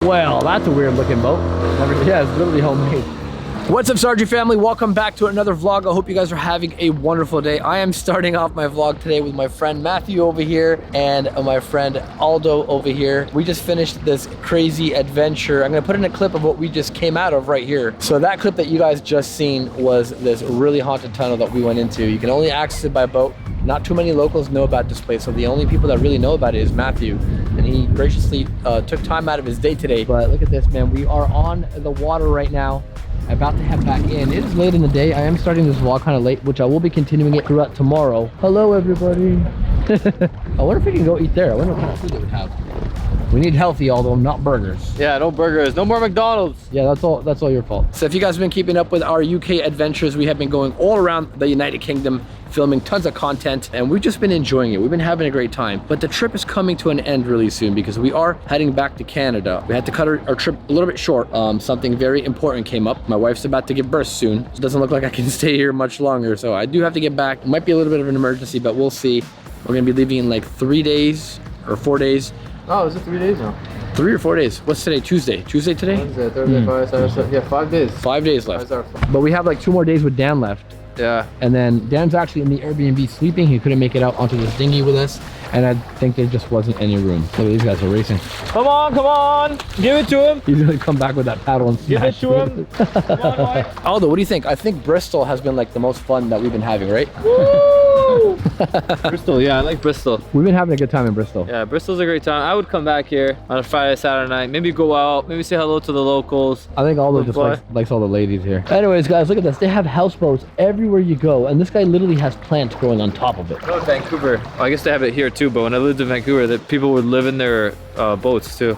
Well, that's a weird looking boat. Yeah, it's literally homemade. What's up, Sargi family? Welcome back to another vlog. I hope you guys are having a wonderful day. I am starting off my vlog today with my friend Matthew over here and my friend Aldo over here. We just finished this crazy adventure. I'm gonna put in a clip of what we just came out of right here. So that clip that you guys just seen was this really haunted tunnel that we went into. You can only access it by boat. Not too many locals know about this place, so the only people that really know about it is Matthew, and he graciously took time out of his day today. But look at this, man. We are on the water right now, about to head back in. It is late in the day. I am starting this vlog kind of late, which I will be continuing it throughout tomorrow. Hello, everybody. I wonder if we can go eat there. I wonder what kind of food they would have. We need healthy, although not burgers. Yeah, no burgers, no more McDonald's. Yeah, that's all your fault. So if you guys have been keeping up with our UK adventures, we have been going all around the United Kingdom, filming tons of content, and we've just been enjoying it. We've been having a great time, but the trip is coming to an end really soon because we are heading back to Canada. We had to cut our trip a little bit short. Something very important came up. My wife's about to give birth soon. So it doesn't look like I can stay here much longer, so I do have to get back. It might be a little bit of an emergency, but we'll see. We're gonna be leaving in like 3 days or 4 days. Oh, is it 3 days now? 3 or 4 days. What's today? Tuesday. Tuesday today? Wednesday, Thursday, Friday, Saturday, Sunday. Yeah, 5 days. 5 days left. But we have like 2 more days with Dan left. Yeah. And then Dan's actually in the Airbnb sleeping. He couldn't make it out onto this dinghy with us. And I think there just wasn't any room. Look at these guys are racing. Come on. Give it to him. He's gonna come back with that paddle and smash. Give it to him. Come on, Mike. Aldo, what do you think? I think Bristol has been like the most fun that we've been having, right? Woo! Bristol, yeah, I like Bristol. We've been having a good time in Bristol. Yeah, Bristol's a great time. I would come back here on a Friday, Saturday night. Maybe go out, maybe say hello to the locals. I think Aldo just likes all the ladies here. Anyways, guys, look at this. They have houseboats everywhere you go. And this guy literally has plants growing on top of it. Oh, Vancouver. Well, I guess they have it here too, but when I lived in Vancouver, that people would live in their boats too.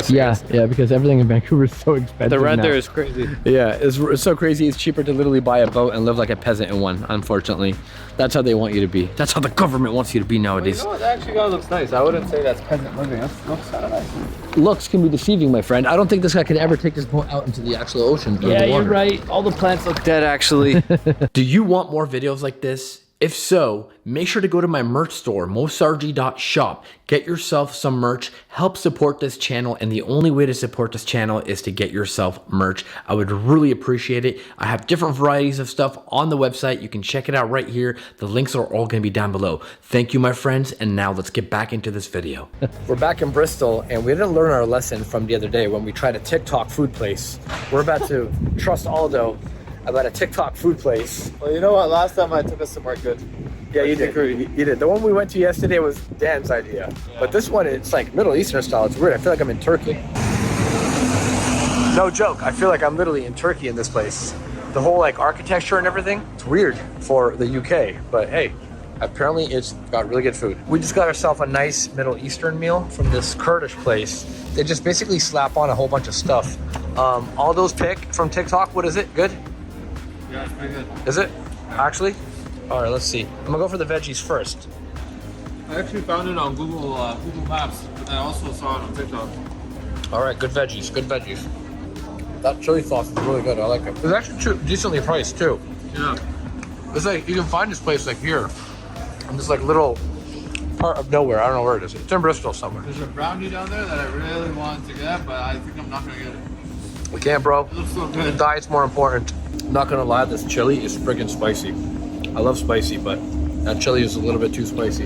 Yeah, because everything in Vancouver is so expensive. The rent now. there is crazy. Yeah, it's so crazy. It's cheaper to literally buy a boat and live like a peasant in one, unfortunately. That's how they want you to be. That's how the government wants you to be nowadays. Well, you know what? That actually kind of looks nice. I wouldn't say that's peasant living. That looks kind of nice. Looks can be deceiving, my friend. I don't think this guy could ever take this boat out into the actual ocean. Yeah, you're right. All the plants look dead, actually. Do you want more videos like this? If so, make sure to go to my merch store, mosargi.shop. Get yourself some merch, help support this channel, and the only way to support this channel is to get yourself merch. I would really appreciate it. I have different varieties of stuff on the website. You can check it out right here. The links are all gonna be down below. Thank you, my friends, and now let's get back into this video. We're back in Bristol, and we didn't learn our lesson from the other day when we tried a TikTok food place. We're about to trust Aldo about a TikTok food place. Well, you know what? Last time I took us somewhere good. Yeah, you did. You did. The one we went to yesterday was Dan's idea. Yeah. But this one, it's like Middle Eastern style. It's weird. I feel like I'm in Turkey. No joke. I feel like I'm literally in Turkey in this place. The whole like architecture and everything, it's weird for the UK. But hey, apparently it's got really good food. We just got ourselves a nice Middle Eastern meal from this Kurdish place. They just basically slap on a whole bunch of stuff. All those pick from TikTok, what is it? Good? Yeah, it's pretty good. Is it? Actually? All right, let's see. I'm gonna go for the veggies first. I actually found it on Google Maps, but I also saw it on TikTok. All right, good veggies, good veggies. That chili sauce is really good. I like it. It's actually decently priced too. Yeah. It's like you can find this place like here, in this like little part of nowhere. I don't know where it is. It's in Bristol somewhere. There's a brownie down there that I really wanted to get, but I think I'm not gonna get it. We can't, bro. It looks so good. Diet's more important. I'm not gonna lie, this chili is friggin' spicy. I love spicy, but that chili is a little bit too spicy.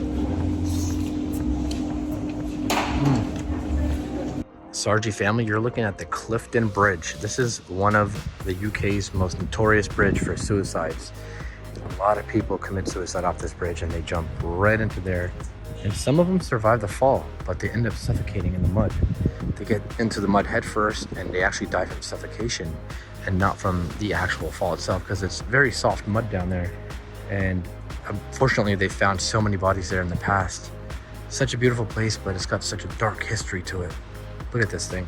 Sargi family, you're looking at the Clifton Bridge. This is one of the UK's most notorious bridge for suicides. A lot of people commit suicide off this bridge and they jump right into there. And some of them survive the fall, but they end up suffocating in the mud. They get into the mud head first and they actually die from suffocation and not from the actual fall itself because it's very soft mud down there. And unfortunately, they found so many bodies there in the past. Such a beautiful place, but it's got such a dark history to it. Look at this thing.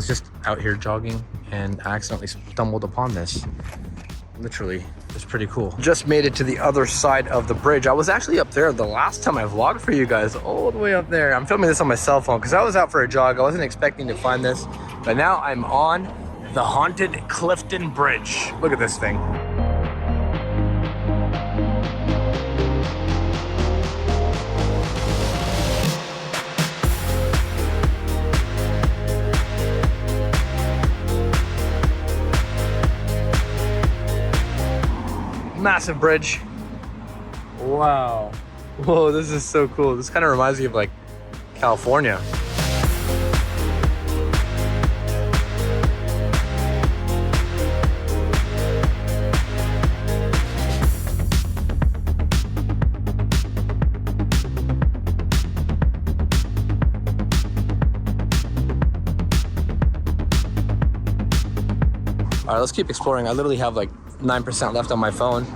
was just out here jogging and accidentally stumbled upon this. Literally, it's pretty cool. Just made it to the other side of the bridge. I was actually up there the last time I vlogged for you guys, all the way up there. I'm filming this on my cell phone because I was out for a jog. I wasn't expecting to find this, but now I'm on the haunted Clifton Bridge. Look at this thing. Massive bridge. Wow. Whoa, this is so cool. This kind of reminds me of like California. All right, let's keep exploring. I literally have like 9% left on my phone.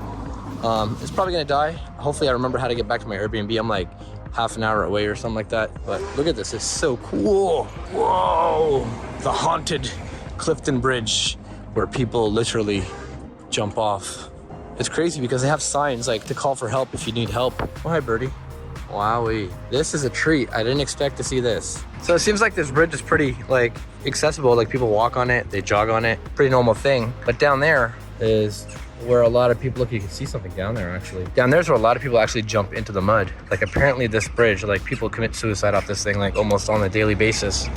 It's probably gonna die. Hopefully I remember how to get back to my Airbnb. I'm like half an hour away or something like that. But look at this, it's so cool. Whoa, the haunted Clifton Bridge where people literally jump off. It's crazy because they have signs like to call for help if you need help. Oh, hi birdie. Wowee, this is a treat. I didn't expect to see this. So it seems like this bridge is pretty like accessible. Like people walk on it, they jog on it, pretty normal thing. But down there is where a lot of people, look, you can see something down there actually. Down there's where a lot of people actually jump into the mud. Like apparently this bridge, like people commit suicide off this thing like almost on a daily basis.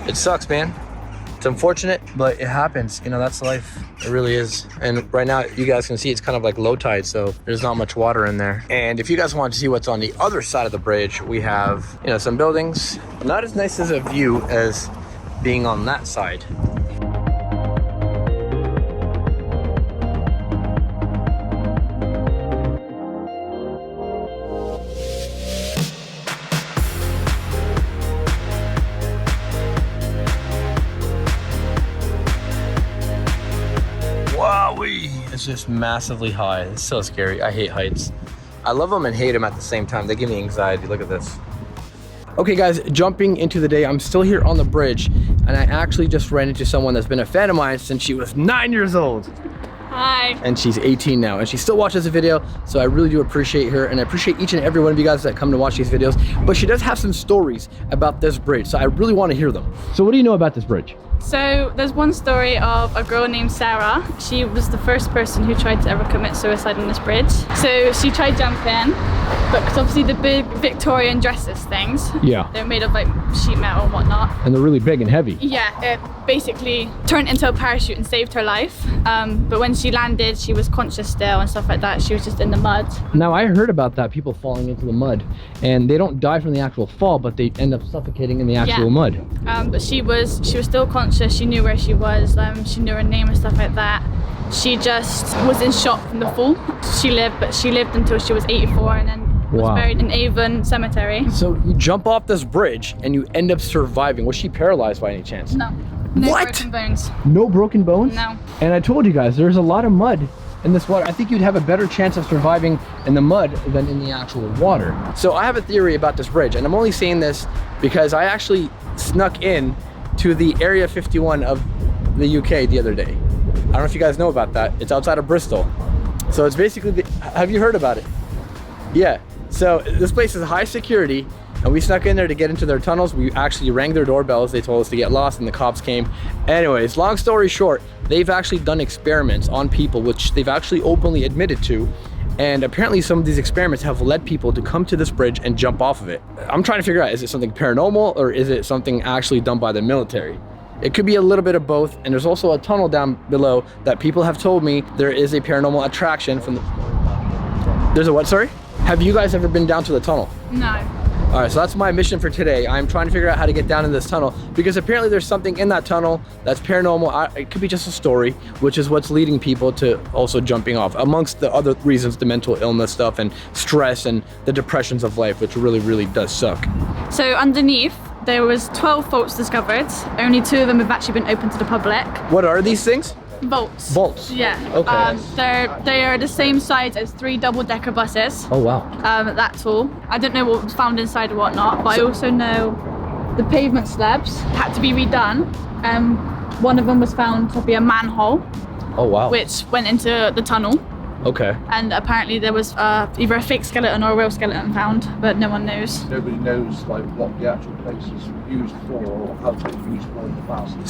It sucks, man. It's unfortunate, but it happens. You know, that's life. It really is. And right now, you guys can see it's kind of like low tide, so there's not much water in there. And if you guys want to see what's on the other side of the bridge, we have, you know, some buildings. Not as nice as a view as being on that side. It's just massively high. It's so scary. I hate heights. I love them and hate them at the same time. They give me anxiety. Look at this. Okay guys, jumping into the day, I'm still here on the bridge and I actually just ran into someone that's been a fan of mine since she was 9 years old. Hi. And she's 18 now and she still watches the video, so I really do appreciate her and I appreciate each and every one of you guys that come to watch these videos. But she does have some stories about this bridge, so I really want to hear them. So what do you know about this bridge? So there's one story of a girl named Sarah. She was the first person who tried to ever commit suicide on this bridge. So she tried jumping, but because obviously the big Victorian dresses things, yeah, they're made of like sheet metal and whatnot. And they're really big and heavy. Yeah, it basically turned into a parachute and saved her life. But when she landed, she was conscious still and stuff like that. She was just in the mud. Now I heard about that, people falling into the mud, and they don't die from the actual fall, but they end up suffocating in the actual mud. But she was still conscious. She knew where she was. She knew her name and stuff like that. She just was in shock from the fall. She lived until she was 84 and then was buried in Avon Cemetery. So you jump off this bridge and you end up surviving. Was she paralyzed by any chance? No. No What? broken bones. No broken bones? No. And I told you guys, there's a lot of mud in this water. I think you'd have a better chance of surviving in the mud than in the actual water. So I have a theory about this bridge, and I'm only saying this because I actually snuck in to the Area 51 of the UK the other day. I don't know if you guys know about that. It's outside of Bristol. So it's basically, have you heard about it? Yeah. So this place is high security, and we snuck in there to get into their tunnels. We actually rang their doorbells. They told us to get lost, and the cops came. Anyways, long story short, they've actually done experiments on people, which they've actually openly admitted to. And apparently some of these experiments have led people to come to this bridge and jump off of it. I'm trying to figure out, is it something paranormal or is it something actually done by the military? It could be a little bit of both. And there's also a tunnel down below that people have told me there is a paranormal attraction from the... There's a what, sorry? Have you guys ever been down to the tunnel? No. All right, so that's my mission for today. I'm trying to figure out how to get down in this tunnel because apparently there's something in that tunnel that's paranormal. It could be just a story, which is what's leading people to also jumping off, amongst the other reasons, the mental illness stuff and stress and the depressions of life, which really, really does suck. So underneath, there was 12 vaults discovered. Only 2 of them have actually been open to the public. What are these things? Vaults. Vaults? Yeah. Okay. They are the same size as 3 double-decker buses. Oh, wow. That tall. I don't know what was found inside or whatnot, but I also know the pavement slabs had to be redone. One of them was found to be a manhole. Oh wow. Which went into the tunnel. Okay. And apparently there was either a fake skeleton or a real skeleton found, but no one knows. Nobody knows like what the actual place is used for or how it's been used for in the past.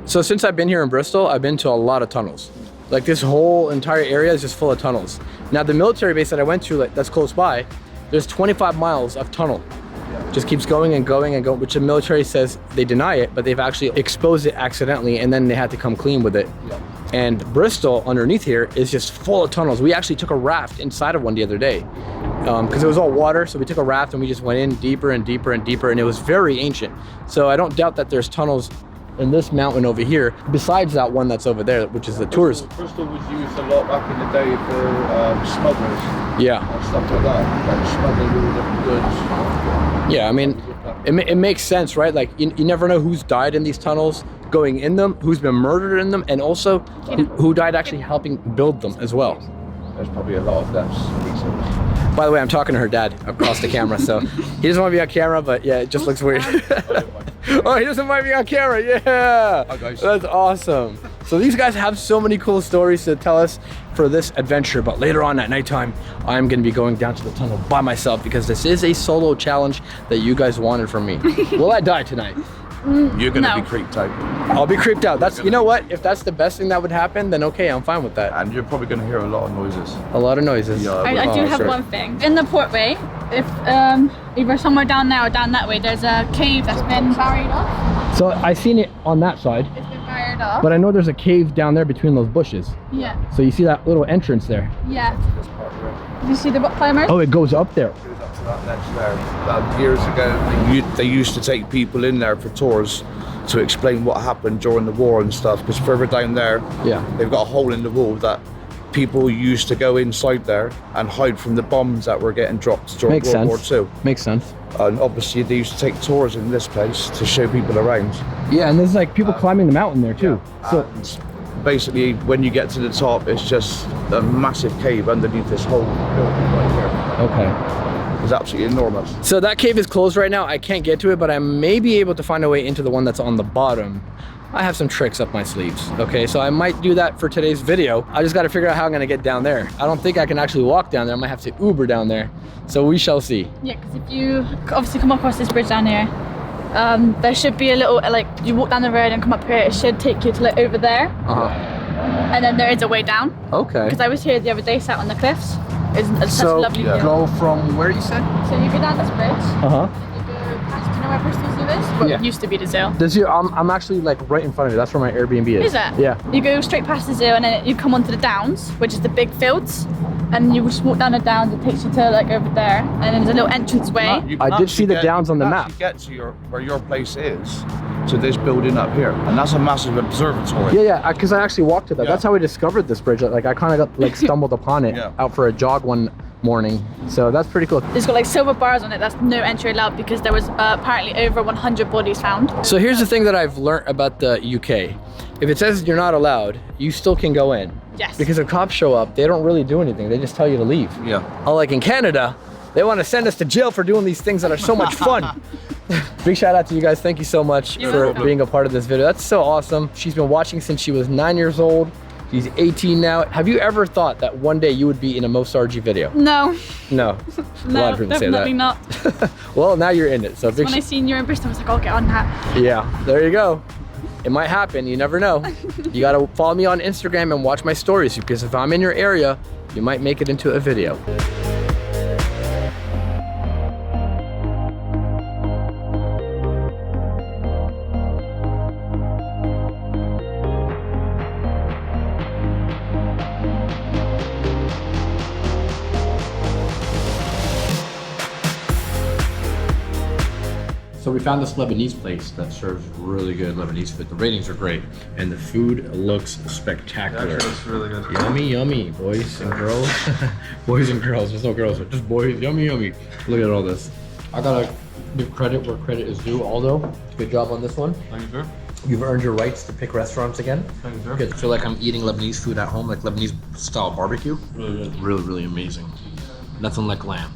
So since I've been here in Bristol, I've been to a lot of tunnels. Like this whole entire area is just full of tunnels. Now the military base that I went to, like that's close by, there's 25 miles of tunnel. Just keeps going and going and going, which the military says they deny it, but they've actually exposed it accidentally and then they had to come clean with it. Yeah. And Bristol underneath here is just full of tunnels. We actually took a raft inside of one the other day because it was all water. So we took a raft and we just went in deeper and deeper and deeper, and it was very ancient. So I don't doubt that there's tunnels in this mountain over here, besides that one that's over there, which is the tourist. Bristol was used a lot back in the day for smugglers. Yeah. And stuff like that, like smuggling all different goods. Yeah, I mean, it makes sense, right? Like you never know who's died in these tunnels, going in them, who's been murdered in them, and also who died actually helping build them as well. There's probably a lot of deaths. By the way, I'm talking to her dad across the camera, so he doesn't want to be on camera, but yeah, it just looks weird. Oh, he doesn't want to be on camera, yeah! Hi guys. That's awesome. So these guys have so many cool stories to tell us for this adventure, but later on at nighttime, I'm gonna be going down to the tunnel by myself because this is a solo challenge that you guys wanted from me. Will I die tonight? You're gonna No. be creeped out. I'll be creeped out. That's, you know what? If that's the best thing that would happen, then okay, I'm fine with that. And you're probably gonna hear a lot of noises. A lot of noises. Yeah. I do have sure. one thing. In the portway, if either somewhere down there or down that way, there's a cave that's been barried off. So I seen it on that side, It's been barried off. but I know there's a cave down there between those bushes. Yeah, So you see that little entrance there? yeah. Did you see the rock climbers? Oh, it goes up there. Goes up to that ledge there. Years ago, they used to take people in there for tours to explain what happened during the war and stuff. Because further down there, Yeah. they've got a hole in the wall that people used to go inside there and hide from the bombs that were getting dropped during Makes World sense. War II. Makes sense. And obviously they used to take tours in this place to show people around. Yeah, and there's like people climbing the mountain there too. So And basically, when you get to the top, it's just a massive cave underneath this whole building right here. okay. It's absolutely enormous. So that cave is closed right now. I can't get to it, but I may be able to find a way into the one that's on the bottom. I have some tricks up my sleeves. Okay, so I might do that for today's video. I just got to figure out how I'm gonna get down there. I don't think I can actually walk down there. I might have to Uber down there. So we shall see. Yeah, because if you obviously come across this bridge down here, there should be a little, like, you walk down the road and come up here, it should take you to like over there. And then there is a way down. Okay. Because I was here the other day, sat on the cliffs. It's such a So lovely view. go from where you said? So you go down this bridge, Uh-huh. and you go past, do you know where Bristol Zoo is? Well, Yeah. it used to be the zoo. Does you? I'm actually like right in front of you. That's where my Airbnb is. Is it? Yeah. You go straight past the zoo and then you come onto the downs, which is the big fields. And you just walk down the downs, it takes you to like over there. And then there's a little entrance way. You I can did see the actually downs on the you can map. actually get to where your place is, to this building up here, and that's a massive observatory. Yeah, because I actually walked to that. Yeah. That's how we discovered this bridge. Like I kind of got like stumbled upon it Yeah. out for a jog one morning. So that's pretty cool. It's got like silver bars on it, that's no entry allowed because there was apparently over 100 bodies found. So here's the thing that I've learned about the UK. If it says you're not allowed, you still can go in. Yes. Because if cops show up, they don't really do anything. They just tell you to leave. Yeah. Unlike in Canada, they want to send us to jail for doing these things that are so much fun. Big shout out to you guys. Thank you so much You're for welcome. being a part of this video. That's so awesome. She's been watching since she was 9 years old. She's 18 now. Have you ever thought that one day you would be in a Mo Sargi video? No, No. A no, lot of people say definitely that. not. Well, now you're in it. So big When I seen you in Bristol, I was like, I'll get on that. yeah, there you go. It might happen, you never know. You gotta follow me on Instagram and watch my stories because if I'm in your area, you might make it into a video. So we found this Lebanese place that serves really good Lebanese food. The ratings are great, and the food looks spectacular. It's really good. Yummy, yummy, boys and girls. Boys and girls, there's no girls, just boys. Yummy, yummy. Look at all this. I gotta give credit where credit is due, Aldo. Good job on this one. Thank you, sir. You've earned your rights to pick restaurants again. Thank you, sir. Good. I feel like I'm eating Lebanese food at home, like Lebanese style barbecue. Really good. Really, really amazing. Nothing like lamb.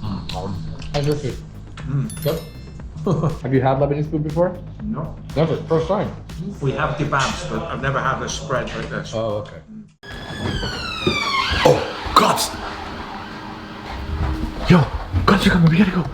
How's your food? Good? Have you had Lebanese food before? No. Never. First time. We have kebabs, but I've never had a spread like this. Oh, okay. Oh, cops! Yo, cops are coming. We gotta go.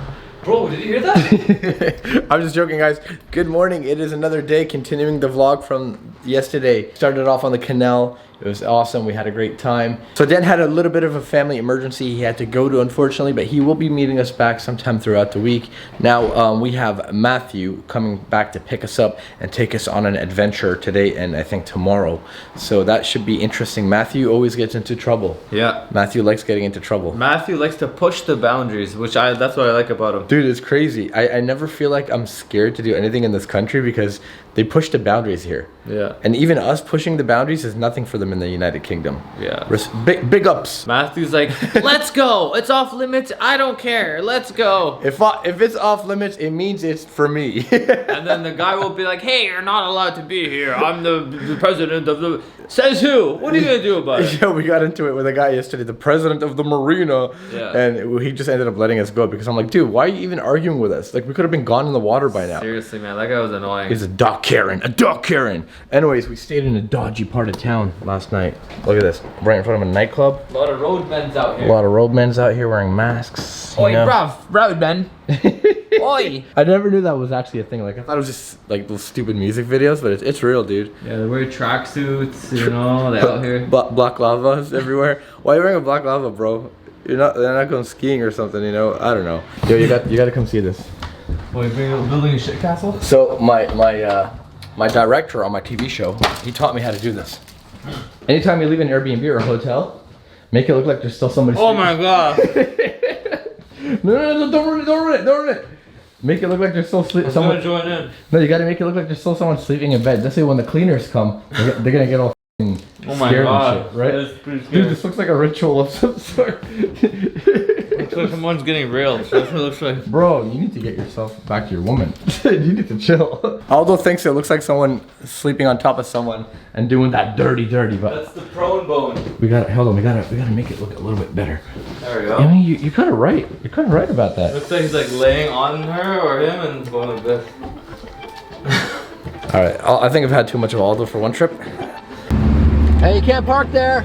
Bro, did you hear that? I'm just joking, guys. Good morning. It is another day, continuing the vlog from yesterday. Started off on the canal. It was awesome. We had a great time. So Dan had a little bit of a family emergency he had to go to, unfortunately, but he will be meeting us back sometime throughout the week. Now we have Matthew coming back to pick us up and take us on an adventure today and I think tomorrow. So that should be interesting. Matthew always gets into trouble. Yeah. Matthew likes getting into trouble. Matthew likes to push the boundaries, that's what I like about him. Dude, it's crazy. I never feel like I'm scared to do anything in this country because they push the boundaries here. Yeah. And even us pushing the boundaries is nothing for them in the United Kingdom. Yeah. Big ups. Matthew's like, let's go. It's off limits. I don't care. Let's go. If it's off limits, it means it's for me. And then the guy will be like, hey, you're not allowed to be here. I'm the president of the... Says who? What are you going to do about it? Yeah, we got into it with a guy yesterday, the president of the marina. Yeah. And he just ended up letting us go because I'm like, dude, why are you even arguing with us? Like, we could have been gone in the water by now. Seriously, man. That guy was annoying. He's a dock Karen. A dock Karen. Anyways, we stayed in a dodgy part of town last night. Look at this. Right in front of a nightclub. A lot of roadmen's out here. A lot of roadmen's out here wearing masks. Oi, bruv. Roadmen. Oi. I never knew that was actually a thing. Like, I thought it was just like those stupid music videos, but it's real, dude. Yeah, they wear tracksuits, you know, they're out here. Black lavas everywhere. Why are you wearing a black lava, bro? They're not going skiing or something, you know? I don't know. Yo, you got to come see this. What, you building a shit castle? So my director on my TV show, he taught me how to do this. Anytime you leave an Airbnb or a hotel, make it look like there's still somebody Oh sleeping. my god. No, don't ruin it. Make it look like there's still someone. I'm gonna join in. No, you gotta make it look like there's still someone sleeping in bed. This way when the cleaners come, they're gonna get all Oh my scared god. and shit, right? That's pretty scary. Dude, this looks like a ritual of some sort. Looks like someone's getting real. That's what it looks like. Bro, you need to get yourself back to your woman. You need to chill. Aldo thinks it looks like someone sleeping on top of someone and doing that dirty, but That's the prone bone. we gotta make it look a little bit better. There we go. I mean, you're kind of right. You're kind of right about that. Looks like he's like laying on her or him and going like this. All right, I think I've had too much of Aldo for one trip. Hey, you can't park there.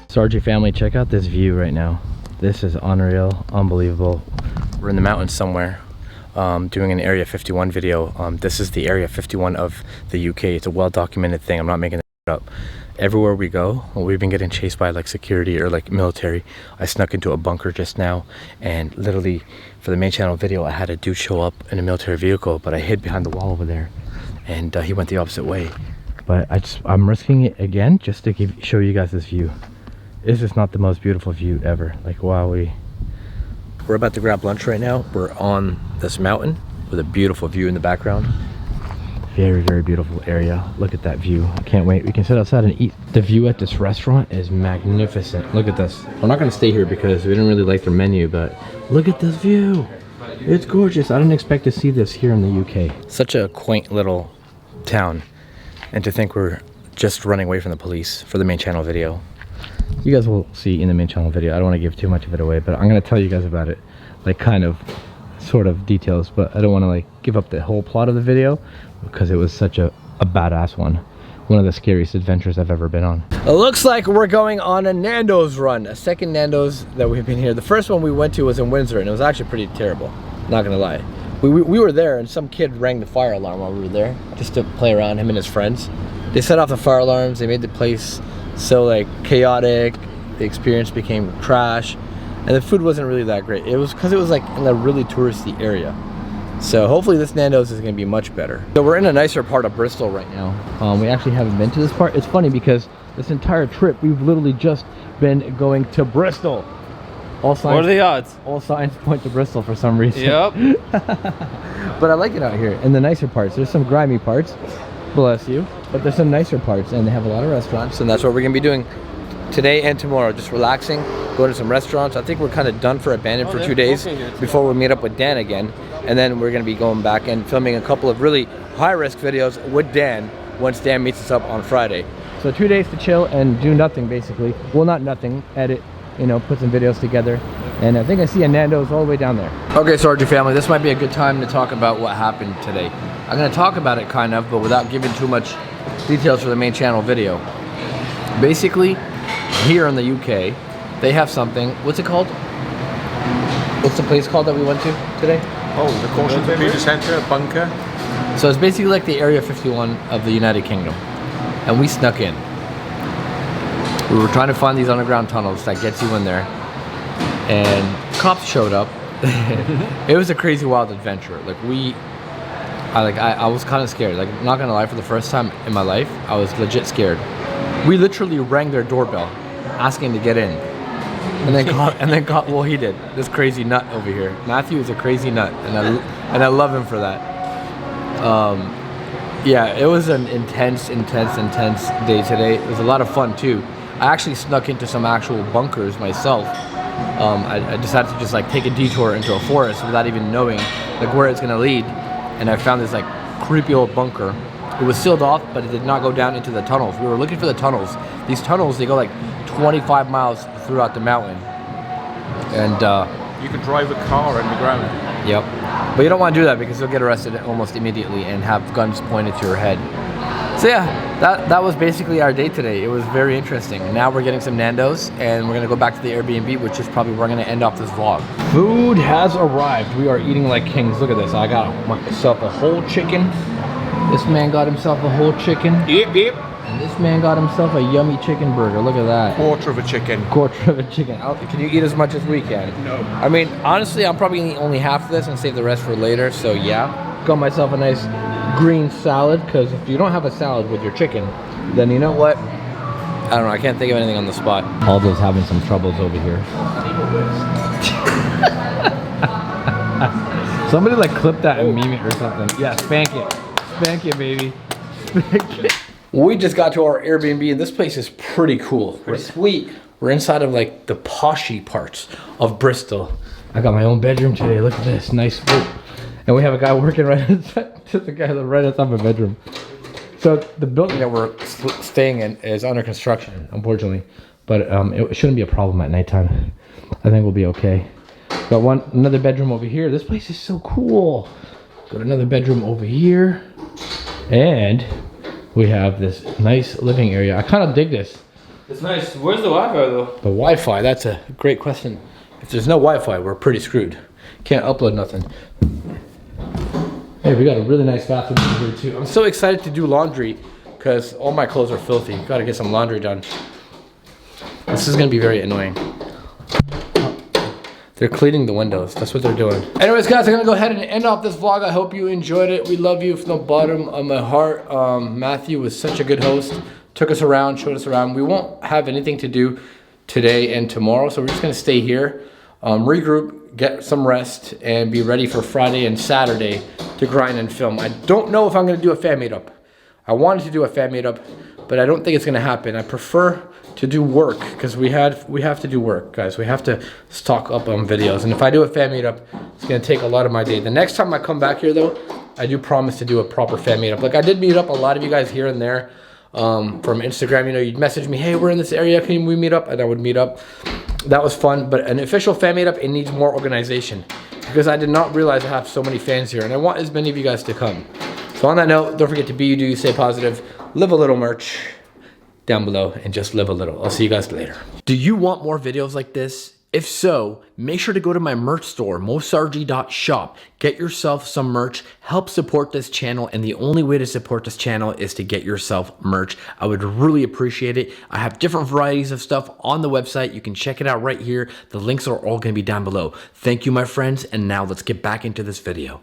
Sargi family, check out this view right now. This is unreal, unbelievable. We're in the mountains somewhere. Doing an Area 51 video. This is the Area 51 of the UK. It's a well-documented thing. I'm not making it up. Everywhere we go, we've been getting chased by like security or like military. I snuck into a bunker just now, and literally for the main channel video, I had a dude show up in a military vehicle, but I hid behind the wall over there, and he went the opposite way. But I'm risking it again just to show you guys this view. This is not the most beautiful view ever. Like, wow, we're about to grab lunch right now. We're on this mountain with a beautiful view in the background. Very, very beautiful area. Look at that view. I can't wait. We can sit outside and eat. The view at this restaurant is magnificent. Look at this. We're not going to stay here because we didn't really like their menu, but look at this view. It's gorgeous. I didn't expect to see this here in the UK. Such a quaint little town. And to think we're just running away from the police for the main channel video. You guys will see in the main channel video. I don't want to give too much of it away, but I'm going to tell you guys about it. Like, kind of, sort of details, but I don't want to like give up the whole plot of the video because it was such a badass one. One of the scariest adventures I've ever been on. It looks like we're going on a Nando's run, a second Nando's that we've been here. The first one we went to was in Windsor, and it was actually pretty terrible, not gonna lie. We were there, and some kid rang the fire alarm while we were there, just to play around, him and his friends. They set off the fire alarms, they made the place so like chaotic, the experience became trash, and the food wasn't really that great. It was because it was like in a really touristy area. So hopefully this Nando's is gonna be much better. So we're in a nicer part of Bristol right now. We actually haven't been to this part. It's funny because this entire trip, we've literally just been going to Bristol. All signs, what are the odds? All signs point to Bristol for some reason. Yep. But I like it out here. And the nicer parts, there's some grimy parts, bless you, but there's some nicer parts, and they have a lot of restaurants, and that's what we're gonna be doing today and tomorrow, just relaxing, going to some restaurants. I think we're kind of done for Abandoned for 2 days before we meet up with Dan again. And then we're gonna be going back and filming a couple of really high-risk videos with Dan once Dan meets us up on Friday. So 2 days to chill and do nothing, basically. Well, not nothing, edit, you know, put some videos together. And I think I see a Nando's all the way down there. Okay, Sargi family, this might be a good time to talk about what happened today. I'm gonna talk about it kind of, but without giving too much details for the main channel video. Basically, here in the UK, they have something, what's it called? What's the place called that we went to today? Oh, the Caution Computer Centre, bunker. So it's basically like the Area 51 of the United Kingdom. And we snuck in. We were trying to find these underground tunnels that gets you in there. And cops showed up. It was a crazy wild adventure. Like I was kind of scared. Like, not gonna lie, for the first time in my life, I was legit scared. We literally rang their doorbell, asking to get in. And then well, he did. This crazy nut over here. Matthew is a crazy nut, and I love him for that. Yeah, it was an intense day today. It was a lot of fun too. I actually snuck into some actual bunkers myself. I decided to just like take a detour into a forest without even knowing like where it's gonna lead, and I found this like creepy old bunker. It was sealed off, but it did not go down into the tunnels. We were looking for the tunnels. These tunnels, they go like 25 miles throughout the mountain, and You could drive a car underground. yep. But you don't want to do that because you'll get arrested almost immediately and have guns pointed to your head. So yeah, that was basically our day today. It was very interesting. Now we're getting some Nando's and we're gonna go back to the Airbnb, which is probably where we're gonna end off this vlog. Food has arrived. We are eating like kings. Look at this. I got myself a whole chicken. This man got himself a whole chicken. Yep. And this man got himself a yummy chicken burger. Look at that. Quarter of a chicken. Quarter of a chicken. Can you eat as much as we can? No. I mean, honestly, I'm probably gonna eat only half of this and save the rest for later. So yeah, got myself a nice green salad, because if you don't have a salad with your chicken, then you know what? I don't know. I can't think of anything on the spot. Aldo's having some troubles over here. Somebody like clip that and meme it or something. Yeah, spank it. Spank it, baby. Spank it. We just got to our Airbnb and this place is pretty cool. Pretty sweet. We're inside of like the poshy parts of Bristol. I got my own bedroom today. Look at this, nice view. And we have a guy working right outside. Just a guy right outside my bedroom. So the building that we're staying in is under construction, unfortunately. But it shouldn't be a problem at nighttime. I think we'll be okay. Got another bedroom over here. This place is so cool. Got another bedroom over here. And we have this nice living area. I kind of dig this. It's nice. Where's the Wi-Fi though? The Wi-Fi, that's a great question. If there's no Wi-Fi, we're pretty screwed. Can't upload nothing. Hey, we got a really nice bathroom over here too. I'm so excited to do laundry because all my clothes are filthy. Got to get some laundry done. This is gonna be very annoying. They're cleaning the windows. That's what they're doing. Anyways, guys, I'm gonna go ahead and end off this vlog. I hope you enjoyed it. We love you from the bottom of my heart. Matthew was such a good host. Took us around, showed us around. We won't have anything to do today and tomorrow, so we're just gonna stay here, regroup, get some rest, and be ready for Friday and Saturday to grind and film. I don't know if I'm gonna do a fan meetup. I wanted to do a fan meetup, but I don't think it's gonna happen. I prefer to do work because we have to do work, guys. We have to stock up on videos, and if I do a fan meetup, it's gonna take a lot of my day. The next time I come back here though, I do promise to do a proper fan meetup. Like I did meet up a lot of you guys here and there from Instagram. You know, you'd message me, hey, we're in this area, can we meet up? And I would meet up. That was fun, but an official fan meetup, it needs more organization because I did not realize I have so many fans here, and I want as many of you guys to come. So on that note, don't forget to be you, do you, stay positive, live a little merch down below, and just live a little. I'll see you guys later. Do you want more videos like this? If so, make sure to go to my merch store, mosargi.shop. Get yourself some merch, help support this channel, and the only way to support this channel is to get yourself merch. I would really appreciate it. I have different varieties of stuff on the website. You can check it out right here. The links are all gonna be down below. Thank you, my friends, and now let's get back into this video.